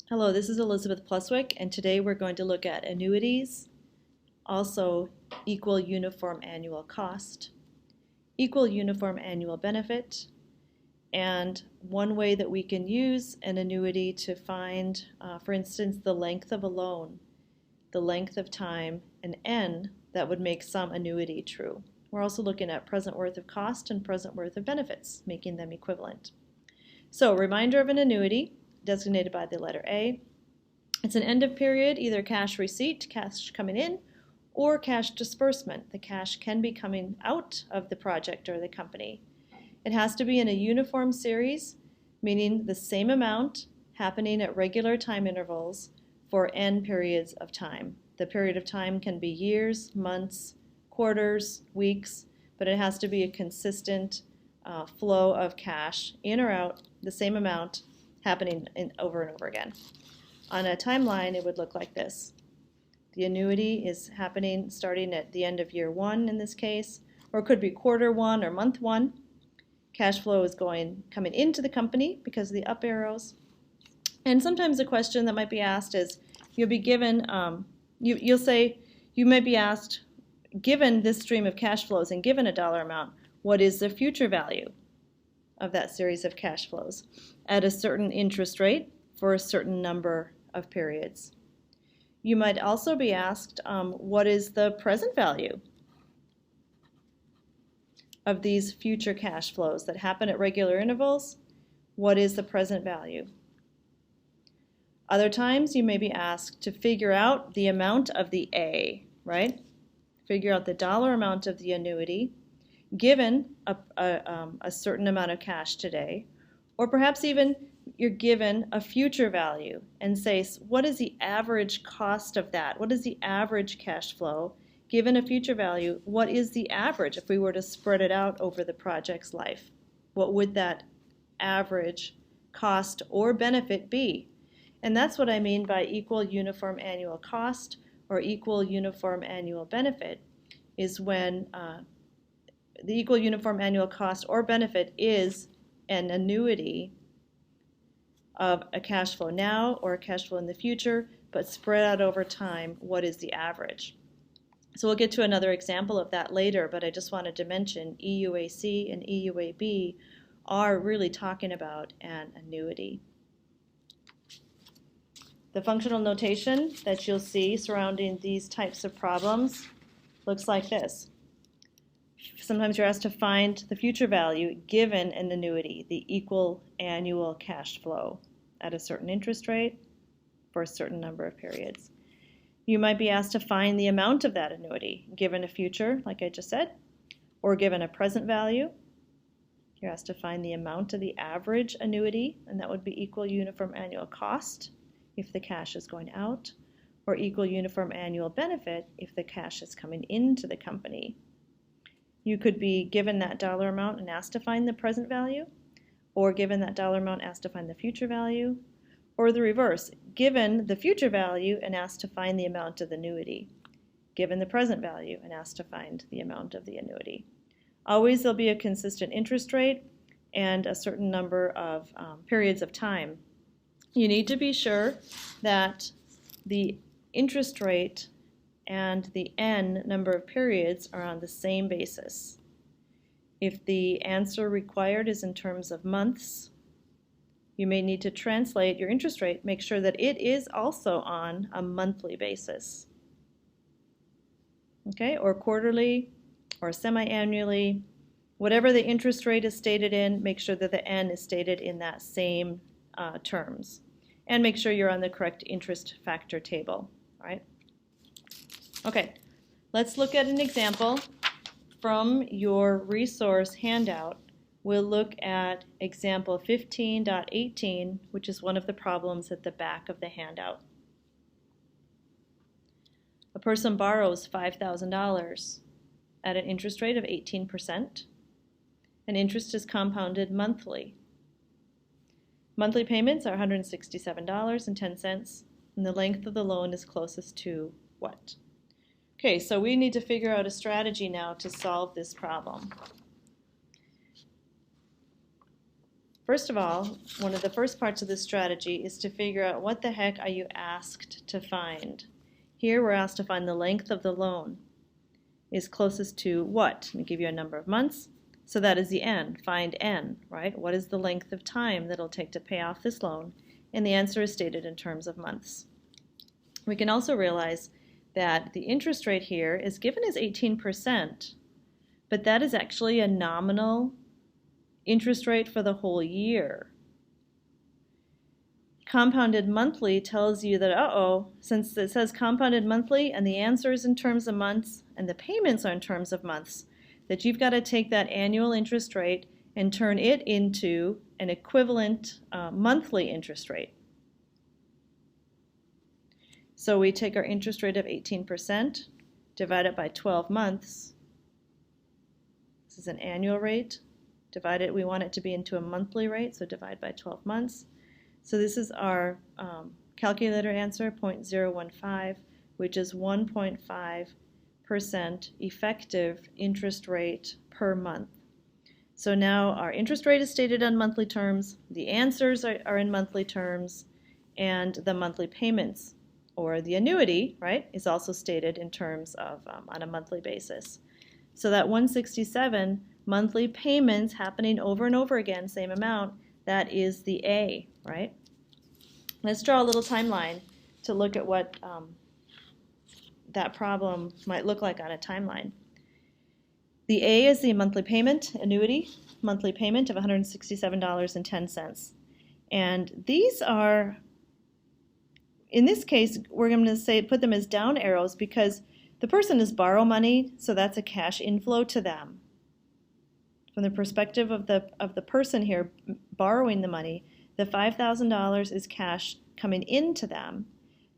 Hello, this is Elizabeth Pluswick, and today we're going to look at annuities, also equal uniform annual cost, equal uniform annual benefit, and one way that we can use an annuity to find, for instance, the length of a loan, the length of time, an N that would make some annuity true. We're also looking at present worth of cost and present worth of benefits, making them equivalent. So, reminder of an annuity, designated by the letter A. It's an end of period, either cash receipt, cash coming in, or cash disbursement. The cash can be coming out of the project or the company. It has to be in a uniform series, meaning the same amount happening at regular time intervals for n periods of time. The period of time can be years, months, quarters, weeks, but it has to be a consistent flow of cash in or out, the same amount happening over and over again. On a timeline, it would look like this. The annuity is happening starting at the end of year 1 in this case, or it could be quarter 1 or month 1. Cash flow is coming into the company because of the up arrows. And sometimes a question that might be asked is, you'll be given, you'll say, you may be asked, given this stream of cash flows and given a dollar amount, what is the future value of that series of cash flows at a certain interest rate for a certain number of periods? You might also be asked, what is the present value of these future cash flows that happen at regular intervals? What is the present value? Other times you may be asked to figure out the amount of the A, right? Figure out the dollar amount of the annuity given a certain amount of cash today, or perhaps even you're given a future value and say, what is the average cost of that? What is the average cash flow? Given a future value, what is the average if we were to spread it out over the project's life? What would that average cost or benefit be? And that's what I mean by equal uniform annual cost or equal uniform annual benefit, is when the equal uniform annual cost or benefit is an annuity of a cash flow now or a cash flow in the future, but spread out over time, what is the average? So we'll get to another example of that later, but I just wanted to mention EUAC and EUAB are really talking about an annuity. The functional notation that you'll see surrounding these types of problems looks like this. Sometimes you're asked to find the future value given an annuity, the equal annual cash flow at a certain interest rate for a certain number of periods. You might be asked to find the amount of that annuity given a future, like I just said, or given a present value. You're asked to find the amount of the average annuity, and that would be equal uniform annual cost if the cash is going out, or equal uniform annual benefit if the cash is coming into the company. You could be given that dollar amount and asked to find the present value, or given that dollar amount asked to find the future value, or the reverse, given the future value and asked to find the amount of the annuity, given the present value and asked to find the amount of the annuity. Always there'll be a consistent interest rate and a certain number of periods of time. You need to be sure that the interest rate and the n number of periods are on the same basis. If the answer required is in terms of months, you may need to translate your interest rate, make sure that it is also on a monthly basis. Okay, or quarterly, or semi-annually. Whatever the interest rate is stated in, make sure that the n is stated in that same terms. And make sure you're on the correct interest factor table, all right? Okay, let's look at an example from your resource handout. We'll look at example 15.18, which is one of the problems at the back of the handout. A person borrows $5,000 at an interest rate of 18%, and interest is compounded monthly. Monthly payments are $167.10, and the length of the loan is closest to what? Okay, so we need to figure out a strategy now to solve this problem. First of all, one of the first parts of this strategy is to figure out what the heck are you asked to find. Here we're asked to find the length of the loan is closest to what? I'm going to give you a number of months. So that is the n. Find n, right? What is the length of time that it'll take to pay off this loan? And the answer is stated in terms of months. We can also realize that the interest rate here is given as 18%, but that is actually a nominal interest rate for the whole year. Compounded monthly tells you that, since it says compounded monthly and the answer is in terms of months and the payments are in terms of months, that you've got to take that annual interest rate and turn it into an equivalent monthly interest rate. So we take our interest rate of 18%, divide it by 12 months. This is an annual rate. Divide it, we want it to be into a monthly rate, so divide by 12 months. So this is our calculator answer, 0.015, which is 1.5% effective interest rate per month. So now our interest rate is stated on monthly terms, the answers are in monthly terms, and the monthly payments, or the annuity, right, is also stated in terms of on a monthly basis. So that 167 monthly payments happening over and over again, same amount, that is the A, right? Let's draw a little timeline to look at what that problem might look like on a timeline. The A is the monthly payment, annuity, monthly payment of $167.10. And these are, in this case, we're going to say put them as down arrows because the person is borrow money, so that's a cash inflow to them. From the perspective of the person here borrowing the money, the $5,000 is cash coming into them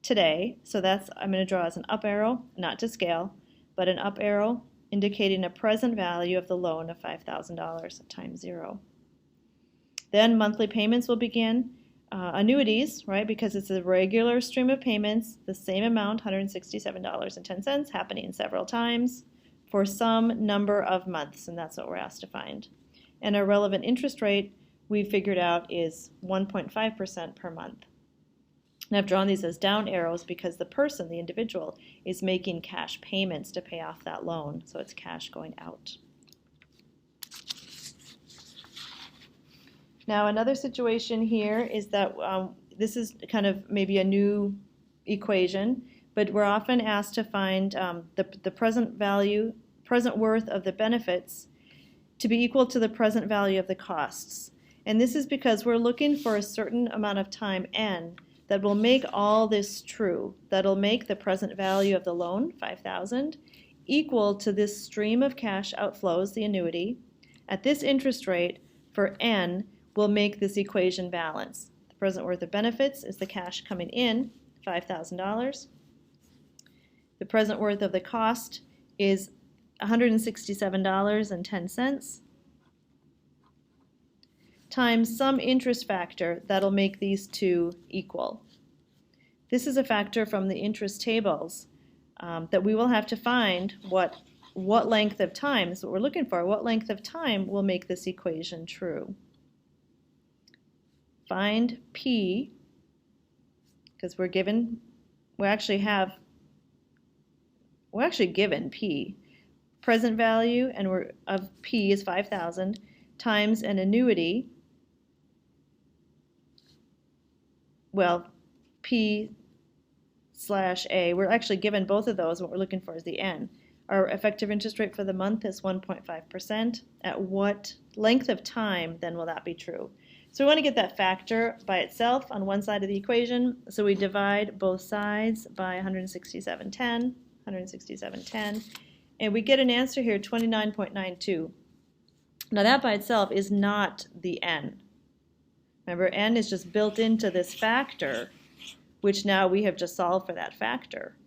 today. So that's, I'm going to draw as an up arrow, not to scale, but an up arrow indicating a present value of the loan of $5,000 times 0. Then monthly payments will begin. Annuities, right, because it's a regular stream of payments, the same amount, $167.10, happening several times for some number of months, and that's what we're asked to find. And our relevant interest rate we figured out is 1.5% per month. And I've drawn these as down arrows because the person, the individual, is making cash payments to pay off that loan, so it's cash going out. Now another situation here is that this is kind of maybe a new equation, but we're often asked to find the present value, present worth of the benefits to be equal to the present value of the costs. And this is because we're looking for a certain amount of time, n, that will make all this true. That'll make the present value of the loan, $5,000, equal to this stream of cash outflows, the annuity, at this interest rate for n, will make this equation balance. The present worth of benefits is the cash coming in, $5,000. The present worth of the cost is $167.10 times some interest factor that'll make these two equal. This is a factor from the interest tables that we will have to find what length of time is what we're looking for. What length of time will make this equation true? Find P, because we're actually given P. Present value of P is 5,000 times an annuity. Well, P/A, we're actually given both of those. What we're looking for is the N. Our effective interest rate for the month is 1.5%. At what length of time then will that be true? So we want to get that factor by itself on one side of the equation. So we divide both sides by 167.10, and we get an answer here, 29.92. Now that by itself is not the N. Remember, N is just built into this factor, which now we have just solved for that factor.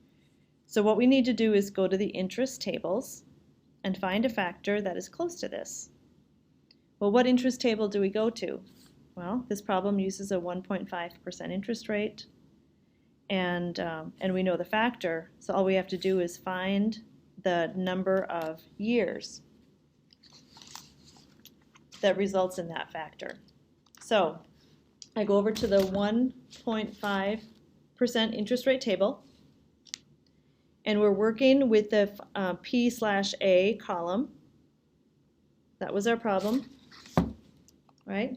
So what we need to do is go to the interest tables and find a factor that is close to this. Well, what interest table do we go to? Well, this problem uses a 1.5% interest rate, and we know the factor, so all we have to do is find the number of years that results in that factor. So I go over to the 1.5% interest rate table, and we're working with the P/A column. That was our problem, right?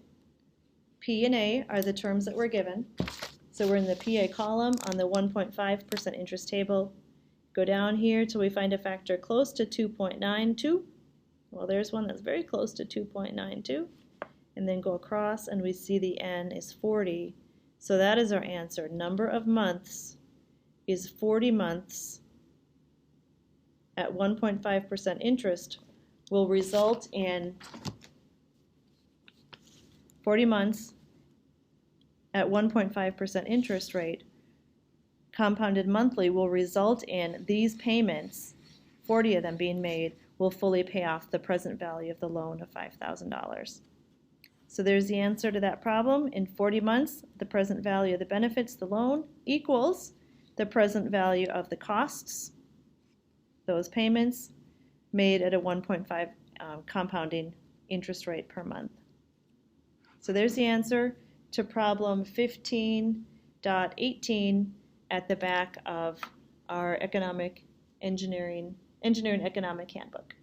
P and A are the terms that we're given. So we're in the PA column on the 1.5% interest table. Go down here till we find a factor close to 2.92. Well, there's one that's very close to 2.92. And then go across and we see the N is 40. So that is our answer. Number of months is 40 months at 1.5% interest will result in 40 months at 1.5% interest rate compounded monthly will result in these payments, 40 of them being made, will fully pay off the present value of the loan of $5,000. So there's the answer to that problem. In 40 months, the present value of the benefits, the loan, equals the present value of the costs, those payments, made at a 1.5 compounding interest rate per month. So there's the answer to problem 15.18 at the back of our engineering economic handbook.